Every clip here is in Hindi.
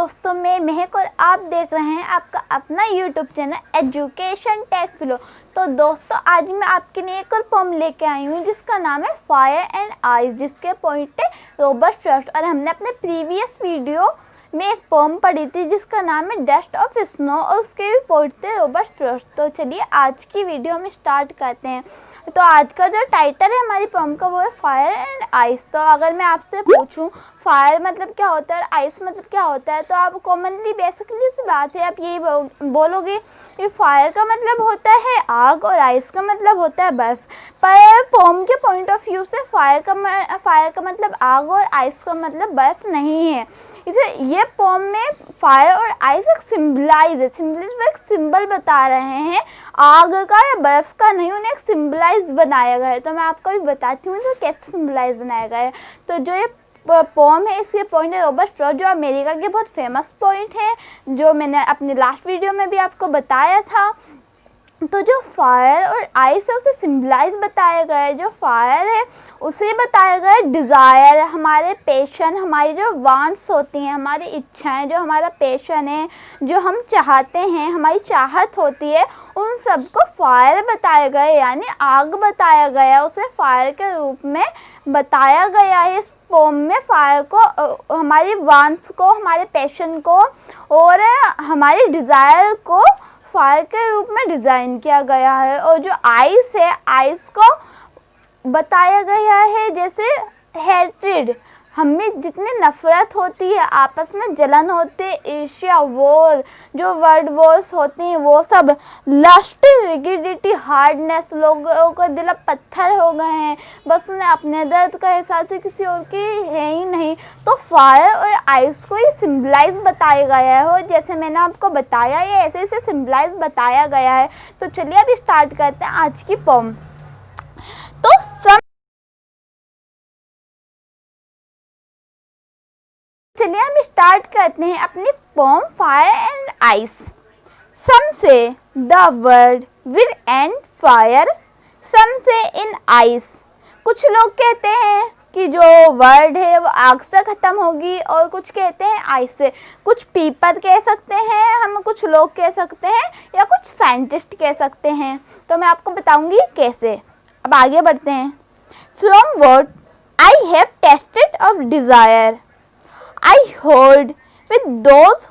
दोस्तों, मैं महक और आप देख रहे हैं आपका अपना YouTube channel education tech flow. तो दोस्तों, आज मैं आपके लिए एक और पोम लेके आई हूँ जिसका नाम है फायर एंड आइस, जिसके पॉइंट है रॉबर्ट फ्रॉस्ट। और हमने अपने प्रीवियस वीडियो में एक पोम पढ़ी थी जिसका नाम है डस्ट ऑफ स्नो, और उसके भी पॉइंट थे रॉबर्ट फ्रॉस्ट। तो चलिए आज की वीडियो हम स्टार्ट करते हैं। तो आज का जो टाइटल है हमारी पोम का वो है फायर एंड आइस। तो अगर मैं आपसे पूछूं फायर मतलब क्या होता है और आइस मतलब क्या होता है, तो आप कॉमनली बेसिकली सी बात है आप यही बोलोगे कि फायर का मतलब होता है आग और आइस का मतलब होता है बर्फ। पर पोम के पॉइंट ऑफ व्यू से फायर का मतलब आग और आइस का मतलब बर्फ नहीं है। इसे ये पोम में फायर और आइस एक सिम्बलाइज वो एक सिंबल बता रहे हैं, आग का या बर्फ का नहीं, उन्हें एक सिम्बलाइज बनाया गया है। तो मैं आपको भी बताती हूँ इसे कैसे सिम्बलाइज बनाया गया है। तो जो ये पोम है इसके पॉइंट है रॉबर्ट फ्रॉस्ट, जो अमेरिका के बहुत फेमस पॉइंट है, जो मैंने अपने लास्ट वीडियो में भी आपको बताया था। तो जो फायर और आइस है उसे सिम्बलाइज बताया गया है। जो फायर है उसे बताया गया है डिज़ायर, हमारे पैशन, हमारी जो वांट्स होती हैं, हमारी इच्छाएं, जो हमारा पैशन है, जो हम चाहते हैं, हमारी चाहत होती है, उन सबको फायर बताया गया है, यानी आग बताया गया है। उसे फायर के रूप में बताया गया है इस पोम में। फायर को, हमारी वांट्स को, हमारे पैशन को और हमारी डिज़ायर को फायर के रूप में डिज़ाइन किया गया है। और जो आइस है, आइस को बताया गया है जैसे हेट्रेड, हमें जितनी नफ़रत होती है, आपस में जलन होती है, ईर्ष्या, वॉर, जो वर्ड वॉर्स होती हैं वो सब, लस्ट, रिगिडिटी, हार्डनेस, लोगों को दिल पत्थर हो गए हैं, बस उन्हें अपने दर्द का एहसास है, किसी और की है ही नहीं। तो फायर और आइस को ये सिम्बलाइज बताया गया है, और जैसे मैंने आपको बताया ये ऐसे ऐसे सिम्बलाइज बताया गया है। तो चलिए अब स्टार्ट करते हैं आज की पोम। तो चलिए हम स्टार्ट करते हैं अपनी poem fire and ice. Some say the world will end fire, some say in ice. कुछ लोग कहते हैं कि जो वर्ल्ड है वो आग से ख़त्म होगी, और कुछ कहते हैं आइस से। कुछ पीपल कह सकते हैं हम, कुछ लोग कह सकते हैं, या कुछ साइंटिस्ट कह सकते हैं। तो मैं आपको बताऊंगी कैसे। अब आगे बढ़ते हैं। From what I have tested of desire I hold with those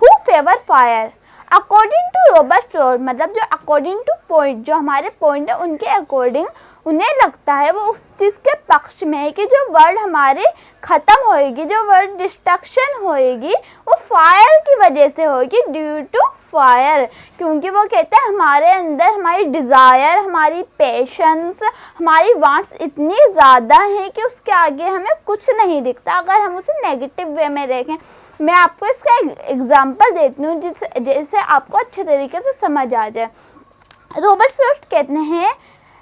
who favor fire. According to Robert Frost, मतलब जो according to point, जो हमारे पॉइंट है उनके अकॉर्डिंग उन्हें लगता है, वो उस चीज़ के पक्ष में है कि जो वर्ल्ड हमारे ख़त्म होएगी, जो वर्ल्ड डिस्ट्रक्शन होएगी, वो फायर की वजह से होगी, ड्यू टू फायर। क्योंकि वो कहते हैं हमारे अंदर हमारी डिज़ायर, हमारी पैशंस, हमारी वांट्स इतनी ज़्यादा हैं कि उसके आगे हमें कुछ नहीं दिखता, अगर हम उसे नेगेटिव वे में देखें। मैं आपको इसका एग्जांपल देती हूँ जिससे आपको अच्छे तरीके से समझ आ जाए। रॉबर्ट फ्रॉस्ट कहते हैं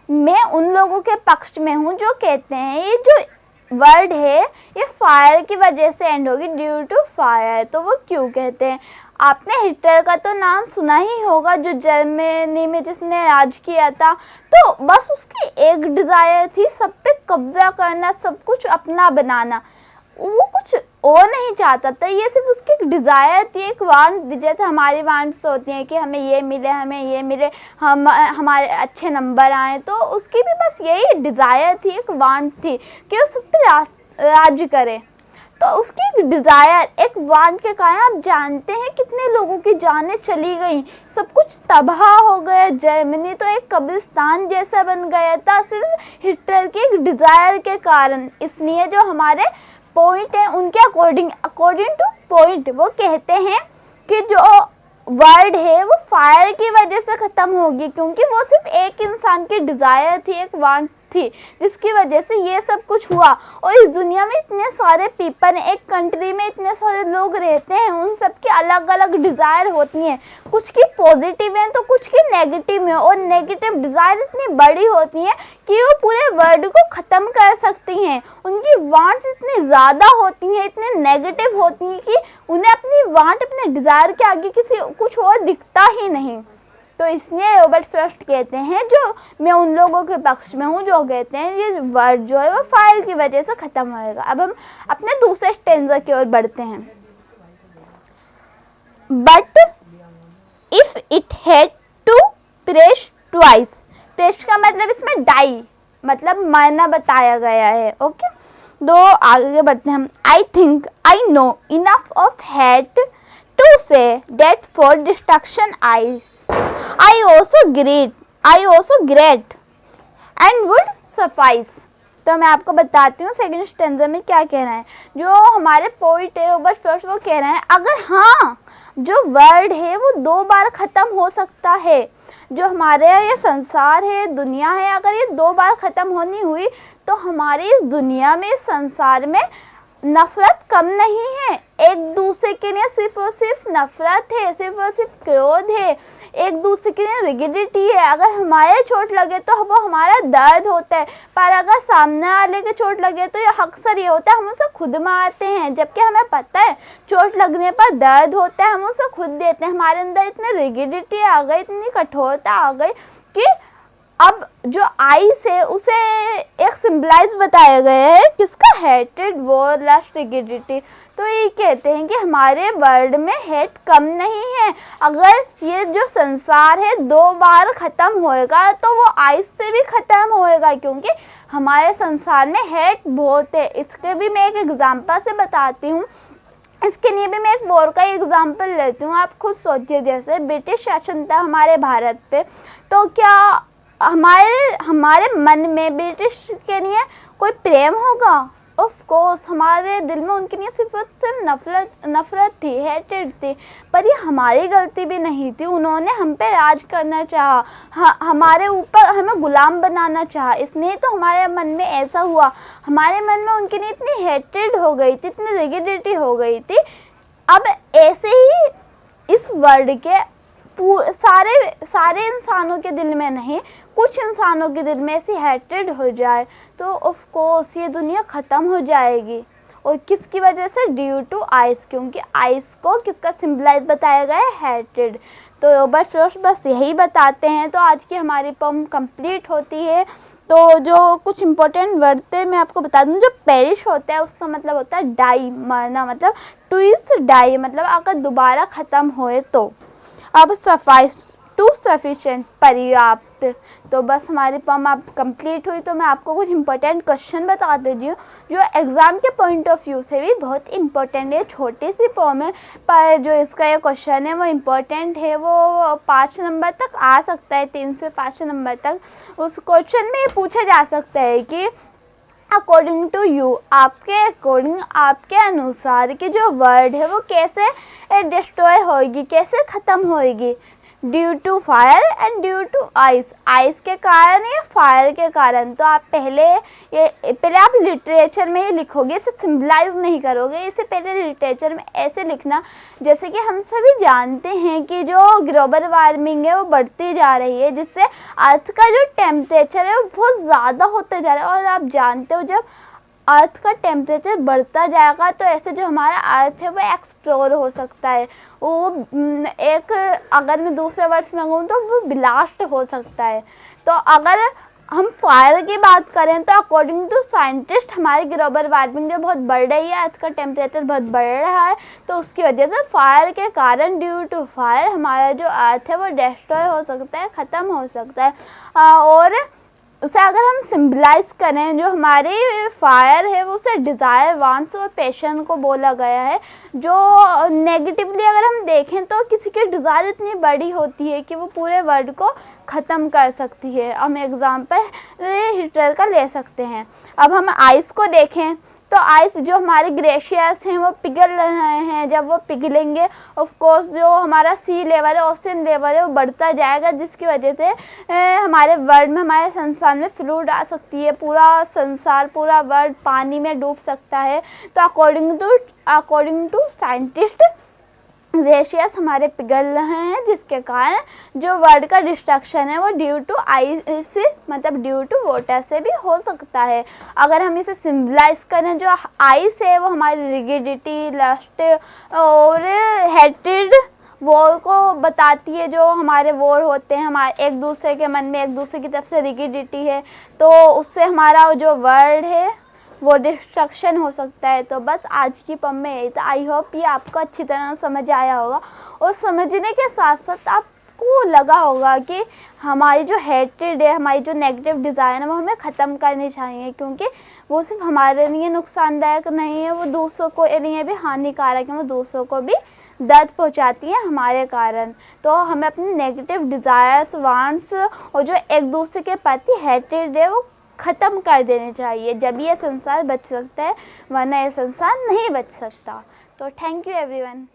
मैं उन लोगों के पक्ष में हूँ जो कहते हैं ये जो वर्ड है ये फायर की वजह से एंड होगी, ड्यू टू फायर। तो वो क्यों कहते हैं? आपने हिटलर का तो नाम सुना ही होगा, जो जर्मनी में जिसने राज किया था। तो बस उसकी एक डिज़ायर थी, सब पे कब्जा करना, सब कुछ अपना बनाना, वो कुछ और नहीं चाहता था। ये सिर्फ उसकी एक डिज़ायर थी, एक वांट, जैसे हमारी वांट्स होती हैं कि हमें ये मिले, हमें ये मिले, हमारे अच्छे नंबर आए। तो उसकी भी बस यही डिज़ायर थी, एक वांट थी कि उस पर राज करे। तो उसकी एक डिज़ायर, एक वांट के कारण आप जानते हैं कितने लोगों की जानें चली गई, सब कुछ तबाह हो गया। जर्मनी तो एक कब्रिस्तान जैसा बन गया था सिर्फ हिटलर की एक डिज़ायर के कारण। इसलिए जो हमारे पॉइंट है उनके अकॉर्डिंग टू पॉइंट वो कहते हैं कि जो वर्ल्ड है वो फायर की वजह से ख़त्म होगी, क्योंकि वो सिर्फ एक इंसान की डिज़ायर थी, एक वांट थी, जिसकी वजह से ये सब कुछ हुआ। और इस दुनिया में इतने सारे पीपल हैं, एक कंट्री में इतने सारे लोग रहते हैं, उन सब की अलग अलग डिज़ायर होती हैं, कुछ की पॉजिटिव हैं तो कुछ की नेगेटिव है। और नेगेटिव डिज़ायर इतनी बड़ी होती हैं कि वो पूरे वर्ल्ड को ख़त्म कर सकती हैं। उनकी वांट्स इतनी ज़्यादा होती हैं, इतने नेगेटिव होती हैं कि उन्हें अपनी वांट, अपने डिज़ायर के आगे किसी कुछ और दिखता ही नहीं। तो इसलिए रॉबर्ट फ्रॉस्ट कहते हैं, जो मैं उन लोगों के पक्ष में हूँ जो कहते हैं ये वर्ड जो है वो फायर की वजह से ख़त्म होएगा। अब हम अपने दूसरे स्टेंजा की ओर बढ़ते हैं। But if it had to press twice, press का मतलब इसमें डाई मतलब मरना बताया गया है। ओके, तो आगे बढ़ते हैं हम। I think I know enough of hate to say that for destruction ice, I also great and would suffice. तो मैं आपको बताती हूँ सेकंड स्टैंजा में क्या कह रहे हैं। जो हमारे पोइट है बस फर्स्ट वो कह रहे हैं अगर हाँ जो वर्ड है वो 2 बार ख़त्म हो सकता है, जो हमारे ये संसार है दुनिया है अगर ये 2 बार ख़त्म होनी हुई तो हमारी इस दुनिया में इस संसार में नफ़रत कम नहीं है। एक दूसरे के लिए सिर्फ और सिर्फ नफ़रत है, सिर्फ और सिर्फ क्रोध है, एक दूसरे के लिए रिगिडिटी है। अगर हमारे चोट लगे तो वो हमारा दर्द होता है, पर अगर सामने वाले के चोट लगे तो ये अक्सर ये होता है हम उसे खुद मारते हैं, जबकि हमें पता है चोट लगने पर दर्द होता है हम उसे खुद देते हैं। हमारे अंदर इतनी रिगिडिटी आ गई, इतनी कठोरता आ गई कि अब जो आइस है उसे एक सिंबलाइज बताया गया है किसका, हेटेड वॉर लस्ट रिगिडिटी। तो ये कहते हैं कि हमारे वर्ल्ड में हेट कम नहीं है। अगर ये जो संसार है 2 बार ख़त्म होएगा तो वो आइस से भी ख़त्म होएगा, क्योंकि हमारे संसार में हेट बहुत है। इसके भी मैं एक एग्जांपल से बताती हूँ। इसके लिए भी मैं एक वॉर का एग्जांपल लेती हूँ। आप खुद सोचिए, जैसे ब्रिटिश शासन था हमारे भारत पे, तो क्या हमारे मन में ब्रिटिश के लिए कोई प्रेम होगा? ऑफ कोर्स हमारे दिल में उनके लिए सिर्फ नफरत थी, हेटेड थी। पर ये हमारी गलती भी नहीं थी, उन्होंने हम पे राज करना चाहा, हमारे ऊपर हमें गुलाम बनाना चाहा, इसलिए तो हमारे मन में ऐसा हुआ। हमारे मन में उनके लिए इतनी हेटेड हो गई थी, इतनी रिगिडिटी हो गई थी। अब ऐसे ही इस वर्ल्ड के सारे इंसानों के दिल में नहीं, कुछ इंसानों के दिल में ऐसी हेट्रेड हो जाए तो ऑफ कोर्स ये दुनिया ख़त्म हो जाएगी। और किसकी वजह से? ड्यू टू आइस, क्योंकि आइस को किसका सिंबलाइज बताया गया है? हेट्रेड। तो बस यही बताते हैं। तो आज की हमारी पोम कंप्लीट होती है। तो जो कुछ इंपॉर्टेंट वर्ड थे मैं आपको बता दूं। जो पेरिश होता है उसका मतलब होता है डाई, मरना, मतलब टू इज डाई, मतलब अगर दोबारा ख़त्म होए तो। अब सफाइस, टू सफिशिएंट, पर्याप्त। तो बस हमारी पोम अब कंप्लीट हुई। तो मैं आपको कुछ इंपॉर्टेंट क्वेश्चन बता दे रही हूँ जो एग्ज़ाम के पॉइंट ऑफ व्यू से भी बहुत इंपॉर्टेंट है। छोटी सी पोम है पर जो इसका ये क्वेश्चन है वो इम्पोर्टेंट है। वो 5 नंबर तक आ सकता है, 3 से 5 नंबर तक। उस क्वेश्चन में पूछा जा सकता है कि अकॉर्डिंग टू यू, आपके अकॉर्डिंग, आपके अनुसार कि जो वर्ड है वो कैसे डिस्ट्रॉय होएगी, कैसे ख़त्म होएगी? Due to fire and due to ice, ice के कारण या फायर के कारण। तो आप पहले आप लिटरेचर में ही लिखोगे, इसे सिंबलाइज नहीं करोगे। इसे पहले लिटरेचर में ऐसे लिखना जैसे कि हम सभी जानते हैं कि जो ग्लोबल वार्मिंग है वो बढ़ती जा रही है, जिससे अर्थ का जो टेम्परेचर है वो बहुत ज़्यादा होते जा रहा है। और आप जानते हो जब अर्थ का टेम्परेचर बढ़ता जाएगा तो ऐसे जो हमारा अर्थ है वो एक्सप्लोर हो सकता है। वो एक, अगर मैं दूसरे वर्ड्स में कहूँ तो वो ब्लास्ट हो सकता है। तो अगर हम फायर की बात करें तो अकॉर्डिंग टू साइंटिस्ट हमारी ग्लोबल वार्मिंग जो बहुत बढ़ रही है, अर्थ का टेम्परेचर बहुत बढ़ रहा है, तो उसकी वजह से फायर के कारण, ड्यू टू फायर, हमारा जो अर्थ है वो डिस्ट्रॉय हो सकता है, ख़त्म हो सकता है। और उसे अगर हम सिंबलाइज करें, जो हमारी फायर है वो उसे डिज़ायर, वांट्स और पैशन को बोला गया है। जो नेगेटिवली अगर हम देखें तो किसी की डिज़ायर इतनी बड़ी होती है कि वो पूरे वर्ल्ड को ख़त्म कर सकती है। हम एग्जांपल हिटलर का ले सकते हैं। अब हम आइस को देखें तो आइस जो हमारे ग्लेशियर्स हैं वो पिघल रहे हैं। जब वो पिघलेंगे ऑफ कोर्स जो हमारा सी लेवल है, ओशन लेवल है वो बढ़ता जाएगा, जिसकी वजह से हमारे वर्ल्ड में, हमारे संसार में फ्लूड आ सकती है। पूरा संसार, पूरा वर्ल्ड पानी में डूब सकता है। तो अकॉर्डिंग टू साइंटिस्ट ग्लेशियर्स हमारे पिघल रहे हैं, जिसके कारण जो वर्ल्ड का डिस्ट्रक्शन है वो ड्यू टू आइस, मतलब ड्यू टू वाटर से भी हो सकता है। अगर हम इसे सिंबलाइज करें, जो आइस है वो हमारी रिगिडिटी, लस्ट और हेट्रेड वॉर को बताती है। जो हमारे वॉर होते हैं हमारे एक दूसरे के मन में, एक दूसरे की तरफ से रिगिडिटी है, तो उससे हमारा जो वर्ल्ड है वो डिस्ट्रक्शन हो सकता है। तो बस आज की पोएम में यही था। आई होप ये आपको अच्छी तरह समझ आया होगा और समझने के साथ साथ आपको लगा होगा कि हमारी जो हेट्रेड है, हमारी जो नेगेटिव डिज़ाइन है वो हमें ख़त्म करनी चाहिए, क्योंकि वो सिर्फ हमारे लिए नुकसानदायक नहीं है, वो दूसरों को लिए भी हानिकारक है, वो दूसरों को भी दर्द पहुंचाती है हमारे कारण। तो हमें अपनी नेगेटिव डिज़ायर्स, वांट्स और जो एक दूसरे के प्रति हेट्रेड है वो ख़त्म कर देनी चाहिए, जब ये संसार बच सकता है, वरना ये संसार नहीं बच सकता। तो थैंक यू एवरीवन।